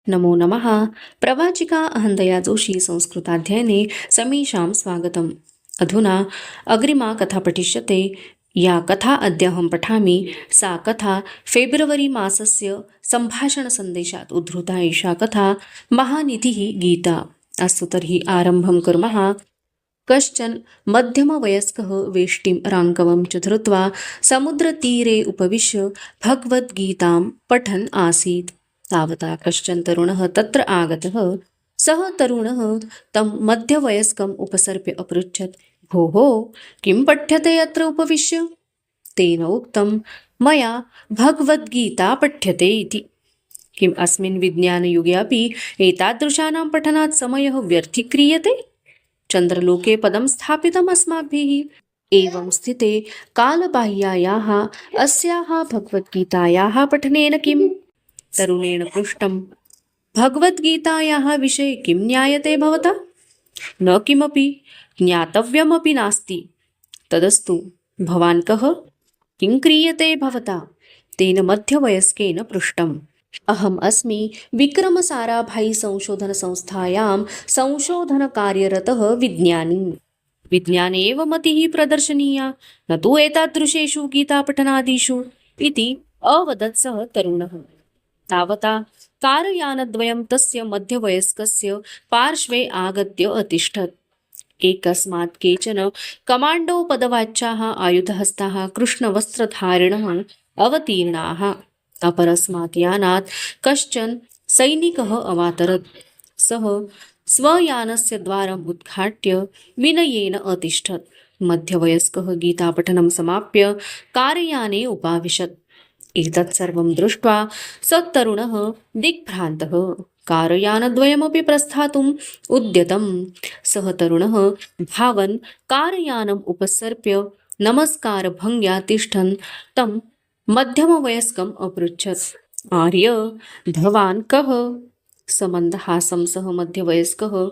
नमो नमः। प्रवाचिका अहन्दया जोशी संस्कृताध्ययने समीषां स्वागतम्। अधुना अग्रिमा कथा पठिष्यते। या कथा अद्य अहं पठामि सा कथा फेब्रुवरी मासस्य सम्भाषणसन्देशात् उद्धृता एषा कथा महानिधिः गीता। अस्तु तर्हि आरम्भं कुर्मः। कश्चन मध्यमवयस्कः वेष्टिं राङ्कवं च धृत्वा समुद्रतीरे उपविश्य भगवद्गीतां पठन् आसीत्। तावता कश्चन तरुणः तत्र आगतः। सः तरुणः तं मध्यवयस्कम् उपसर्प्य अपृच्छत्, भोः किं पठ्यते अत्र उपविश्य? तेन उक्तं, मया भगवद्गीता पठ्यते इति। किम् अस्मिन् विज्ञानयुगे अपि एतादृशानां पठनात् समयः व्यर्थीक्रियते? चन्द्रलोके पदं स्थापितम् अस्माभिः। एवं स्थिते कालबाह्यायाः अस्याः भगवद्गीतायाः पठनेन किम्? तरुणेन पृष्टम्। भगवद्गीतायाः विषये किं ज्ञायते भवता? न किमपि ज्ञातव्यमपि नास्ति। तदस्तु भवान् कः? किं क्रियते भवता? तेन मध्यवयस्केन पृष्टम्। अहम् अस्मि विक्रमसाराभाई संशोधनसंस्थायां संशोधनकार्यरतः विज्ञानी। विज्ञाने एव मतिः प्रदर्शनीया, न तु एतादृशेषु गीतापठनादिषु इति अवदत् सः तरुणः। तावता कारयानद्वयं तस्य मध्यवयस्कस्य पार्श्वे आगत्य अतिष्ठत्। एकस्मात् केचन कमाण्डो पदवाच्याः आयुधहस्ताः कृष्णवस्त्रधारिणः अवतीर्णाः। अपरस्मात् यानात् कश्चन सैनिकः अवातरत्। सः स्वयानस्य द्वारम् उद्घाट्य विनयेन अतिष्ठत्। मध्यवयस्कः गीतापठनं समाप्य कारयाने उपाविशत्। एतत् सर्वं दृष्ट्वा स तरुणः दिग्भ्रान्तः। कारयानद्वयमपि प्रस्थातुम् उद्यतम्। सः तरुणः धावन् कारयानम् उपसर्प्य नमस्कारभङ्ग्या तिष्ठन् तं मध्यमवयस्कम् अपृच्छत्, आर्य भवान् कः? समन्दहासं सः मध्यवयस्कः,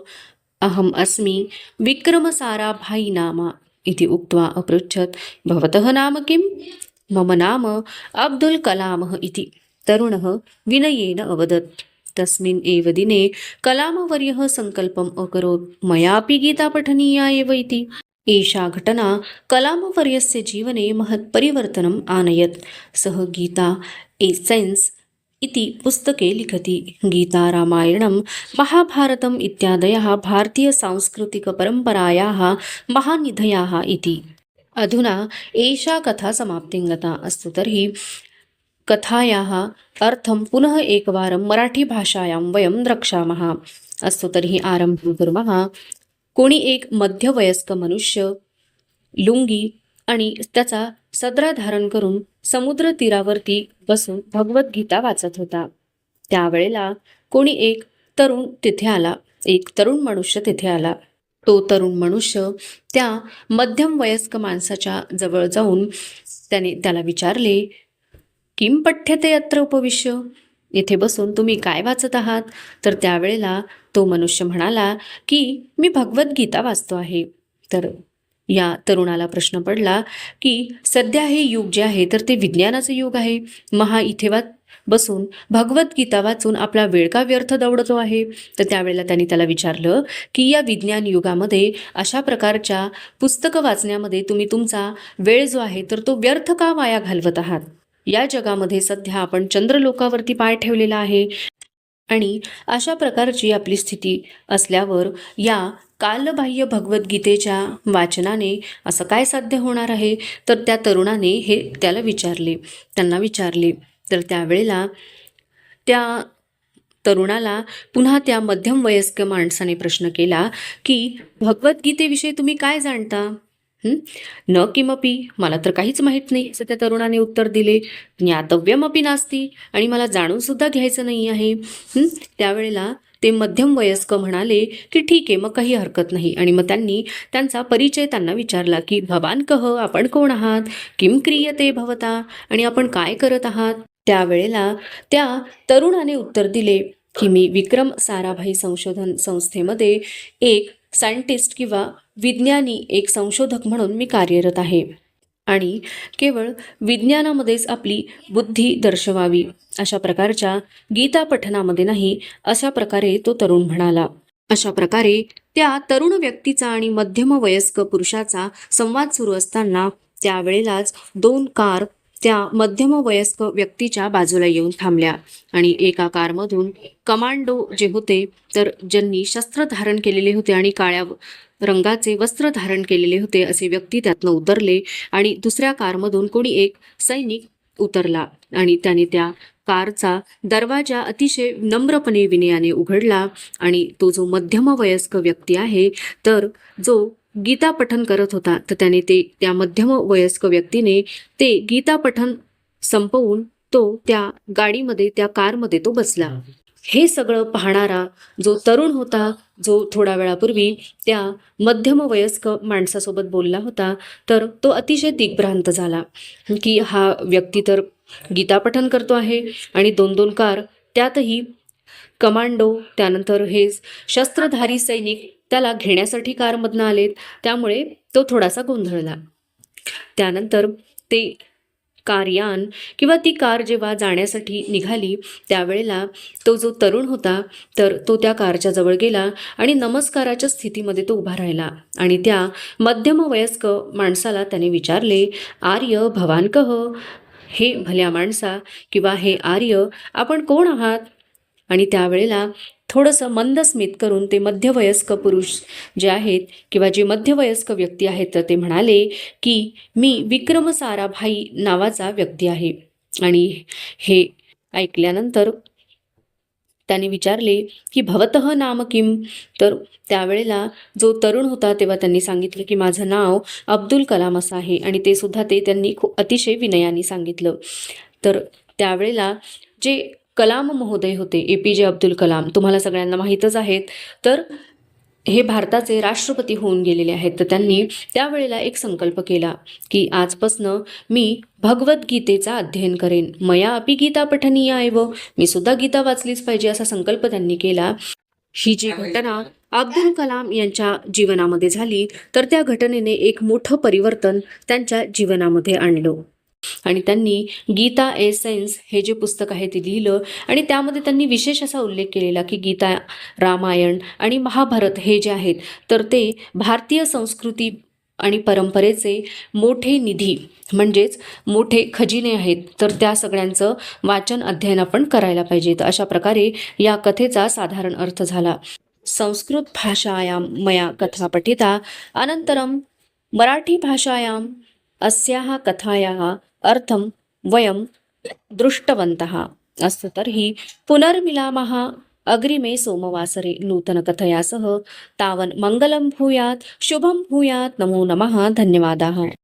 अहम् अस्मि विक्रमसाराभाई नाम इति उक्त्वा अपृच्छत्, भवतः नाम किम्? मम नाम अब्दुल् कलामः इति तरुणः विनयेन अवदत्। तस्मिन् एव दिने कलामवर्यः सङ्कल्पम् अकरोत्, मयापि गीता पठनीया एव इति। एषा घटना कलामवर्यस्य जीवने महत् परिवर्तनम् आनयत्। सः गीता एसेन्स् इति पुस्तके लिखति। गीता रामायणं महाभारतम् इत्यादयः भारतीयसांस्कृतिकपरम्परायाः महानिधयः इति। अधुना एषा कथा समाप्तिं गता। अस्तु तर्हि कथायाः अर्थं पुनः एकवारं मराठीभाषायां वयं द्रक्ष्यामः। अस्तु तर्हि आरम्भं कुर्मः। कोणी एक मध्यवयस्क मनुष्य लुंगी आणि त्याचा सदरा धारण करून समुद्र तीरावरती बसून भगवद्गीता वाचत होता। त्यावेळेला कोणी एक तरुण मनुष्य तिथे आला। तो तरुण मनुष्य त्या मध्यम वयस्क माणसाच्या जवळ जाऊन त्याला विचारले, किम पठ्यते अत्र उपविश्य? येथे बसून तुम्ही काय वाचत आहात? तर त्यावेळेला तो मनुष्य म्हणाला की मी भगवद्गीता वाचतो आहे। तर या तरुणाला प्रश्न पडला की सध्या हे युग जे आहे तर ते विज्ञानाचे युग आहे। इथे बसून भगवद्गीता वाचून आपला वेळ का व्यर्थ दवडतो आहे? तर त्यावेळेला त्यांनी त्याला विचारलं की या विज्ञान युगामध्ये अशा प्रकारच्या पुस्तकं वाचण्यामध्ये तुम्ही तुमचा वेळ जो आहे तर तो व्यर्थ का वाया घालवत आहात? या जगामध्ये सध्या आपण चंद्रलोकावरती पाय ठेवलेला आहे आणि अशा प्रकारची आपली स्थिती असल्यावर या कालबाह्य भगवद्गीतेच्या वाचनाने असं काय साध्य होणार आहे? तर त्या तरुणाने त्यांना विचारले। तर त्यावेळेला त्या तरुणाला पुन्हा त्या मध्यम वयस्क माणसाने प्रश्न केला की भगवद्गीतेविषयी तुम्ही काय जाणता? न किमपी, मला तर काहीच माहीत नाही असं त्या तरुणाने उत्तर दिले। ज्ञातव्यमपि नास्ति, आणि मला जाणून सुद्धा घ्यायचं नाही आहे। त्यावेळेला ते मध्यम वयस्क म्हणाले की ठीक आहे, मग काही हरकत नाही। आणि मग त्यांनी त्यांचा परिचय त्यांना विचारला की भवान कह, आपण कोण आहात? किम क्रियते भवता, आणि आपण काय करत आहात? त्यावेळेला त्या तरुणाने उत्तर दिले की मी विक्रम साराभाई संशोधन संस्थेमध्ये एक सायंटिस्ट किंवा विज्ञानी, एक संशोधक म्हणून मी कार्यरत आहे। आणि केवळ विज्ञानामध्येच आपली बुद्धी दर्शवावी अशा प्रकारच्या गीता पठनामध्ये नाही, अशा प्रकारे तो तरुण म्हणाला. अशा प्रकारे त्या तरुण व्यक्तीचा आणि मध्यम वयस्क पुरुषाचा संवाद सुरू असताना त्यावेळेलाच 2 कार त्या मध्यम वयस्क व्यक्तीच्या बाजूला येऊन थांबल्या आणि एका कारमधून कमांडो जे होते, तर ज्यांनी शस्त्र धारण केलेले होते आणि काळ्या रंगाचे वस्त्र धारण केलेले होते असे व्यक्ती त्यातनं उतरले आणि दुसऱ्या कारमधून कोणी एक सैनिक उतरला आणि त्याने त्या कारचा दरवाजा अतिशय नम्रपणे विनयाने उघडला आणि तो जो मध्यम वयस्क व्यक्ती आहे, तर जो गीता पठन करत होता, तर त्याने त्या मध्यम वयस्क व्यक्तीने ते गीता पठन संपवून तो त्या गाडीमध्ये, त्या कारमध्ये तो बसला. हे सगळं पाहणारा जो तरुण होता, जो थोड्या वेळापूर्वी त्या मध्यम वयस्क माणसासोबत बोलला होता, तर तो अतिशय दिग्भ्रांत झाला की हा व्यक्ती तर गीता पठन करतो आहे आणि 2-2 कार, त्यातही कमांडो, त्यानंतर हे शस्त्रधारी सैनिक त्याला घेण्यासाठी कारमधनं आलेत. त्यामुळे तो थोडासा गोंधळला. त्यानंतर ते कारयान किंवा ती कार जेव्हा जाण्यासाठी निघाली, त्यावेळेला तो जो तरुण होता, तर तो त्या कारच्या जवळ गेला आणि नमस्काराच्या स्थितीमध्ये तो उभा राहिला आणि त्या मध्यम वयस्क माणसाला त्याने विचारले, आर्य भवान कह, हे भल्या माणसा किंवा हे आर्य, आपण कोण आहात? आणि त्यावेळेला थोडंसं मंद स्मित करून ते मध्यवयस्क पुरुष जे आहेत किंवा जे मध्यवयस्क व्यक्ती आहेत, तर ते म्हणाले की मी विक्रम साराभाई नावाचा व्यक्ती आहे. आणि हे ऐकल्यानंतर त्याने विचारले की भवतः नाम किम? तर त्यावेळेला जो तरुण होता तेव्हा त्यांनी सांगितलं की माझं नाव अब्दुल कलाम असं आहे आणि ते सुद्धा त्यांनी खूप अतिशय विनयाने सांगितलं. तर त्यावेळेला जे कलाम महोदय होते, APJ अब्दुल कलाम, तुम्हाला सगळ्यांना माहीतच आहेत, तर हे भारताचे राष्ट्रपती होऊन गेलेले आहेत. तर त्यांनी त्यावेळेला एक संकल्प केला की आजपासनं मी भगवद्गीतेचा अध्ययन करेन, मया अपि गीता पठनीय एव, मी सुद्धा गीता वाचलीच पाहिजे असा संकल्प त्यांनी केला. ही जी घटना अब्दुल कलाम यांच्या जीवनामध्ये झाली, तर त्या घटनेने एक मोठं परिवर्तन त्यांच्या जीवनामध्ये आणलं आणि त्यांनी गीता एसेन्स हे जे पुस्तक आहे ते लिहिलं आणि त्यामध्ये त्यांनी विशेष असा उल्लेख केलेला की गीता, रामायण आणि महाभारत हे जे आहेत, तर ते भारतीय संस्कृती आणि परंपरेचे मोठे निधी म्हणजेच मोठे खजिने आहेत, तर त्या सगळ्यांचं वाचन अध्ययन आपण करायला पाहिजे. तर अशा प्रकारे या कथेचा साधारण अर्थ झाला. संस्कृत भाषायां मया कथा पठिता, अनन्तरं मराठी भाषायां अस्याः कथायाः अर्थं वयं दृष्टवन्तः. अस्तु तर्हि पुनर्मिलामः अग्रिमे सोमवासरे नूतनकथया सह. तावन् मङ्गलं भूयात्, शुभं भूयात्. नमो नमः. धन्यवादाः.